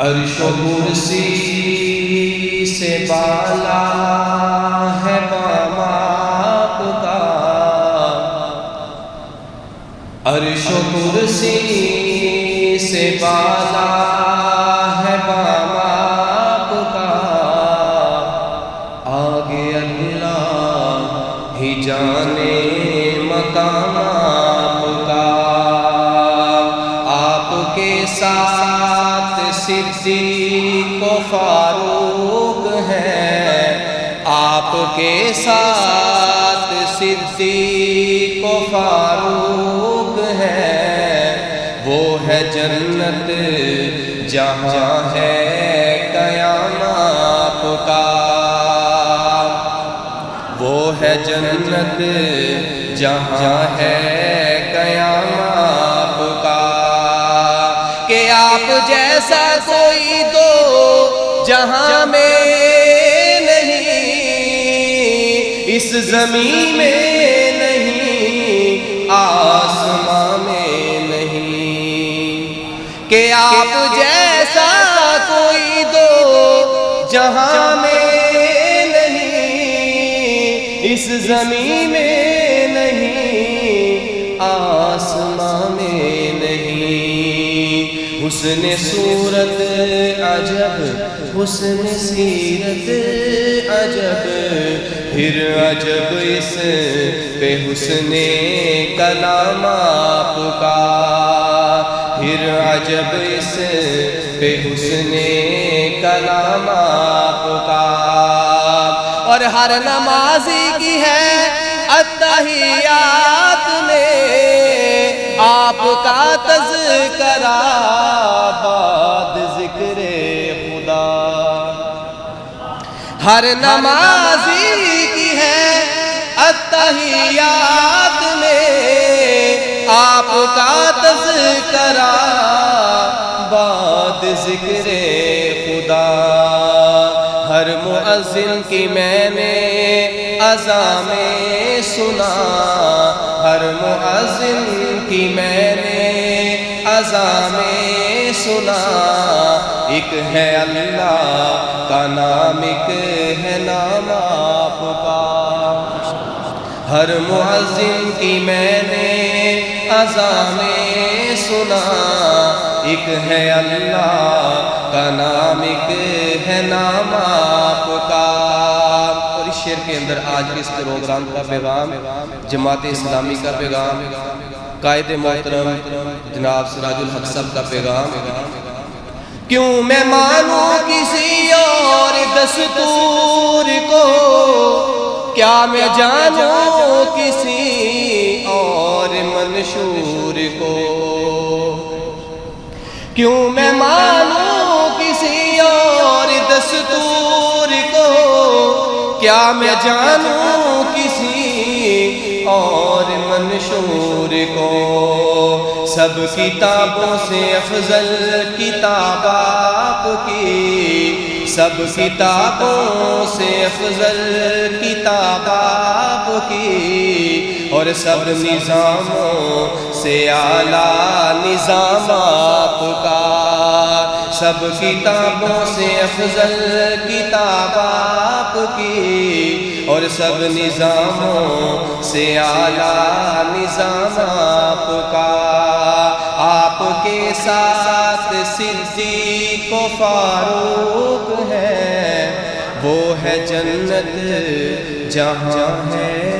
عرش و کرسی سے بالا ہے مقام آپ کا، عرش و کرسی سے بالا ہے مقام آپ کا، آگے اللہ ہی جانے مقام آپ کا۔ آپ کے ساتھ صدیق و فاروق ہے، آپ کے ساتھ صدیق و فاروق ہے، وہ ہے جنت جہاں ہے قیام آپ کا، وہ ہے جنت جہاں ہے قیام آپ کا۔ کہ آپ جیسا کوئی تو جہاں میں نہیں، اس زمین میں نہیں، آسمان میں نہیں۔ کہ آپ جیسا کوئی تو جہاں میں نہیں، اس زمین میں نہیں، آسمان میں نہیں۔ حسن صورت عجب، حسن سیرت عجب، پھر عجب اس پہ حسن کلام آپ کا، پھر عجب اس پہ حسن کلام آپ کا۔ اور ہر نمازی کی ہے اتحیات میں آپ کا تذکرہ بعد ذکر خدا۔ ہر نمازی کی ہے اتحیات میں آپ کا تذکرہ بعد ذکر خدا۔ ہر مؤذن کی میں نے اذان میں سنا، ہر مؤذن کی میں نے اذان میں سنا، ایک ہے اللہ کا نام، ایک ہے نام آپ کا۔ ہر مؤذن کی میں نے اذان میں سنا، ایک ہے اللہ کا نام، ایک ہے نام آپ کا۔ اور اس شعر کے اندر آج کے اس پروگرام کا پیغام، جماعت اسلامی کا پیغام، قائد محترم جناب سراج الحق صاحب کا پیغام۔ کیوں میں مانوں کسی اور دستور کو، کیا میں جانوں کسی اور منشور کو، کیوں میں مانوں کسی اور دستور کو، کیا میں جانوں کسی اور منشور کو۔ سب کتابوں سے افضل کتاب آپ کی، سب کتابوں سے افضل کتاب آپ کی، اور سب نظاموں سے اعلیٰ نظام آپ کا۔ سب کتابوں سے افضل کتاب آپ کی، اور سب نظاموں سے اعلیٰ نظام آپ کا۔ آپ کے ساتھ صدیق و فاروق ہے، وہ ہے جنت جہاں ہے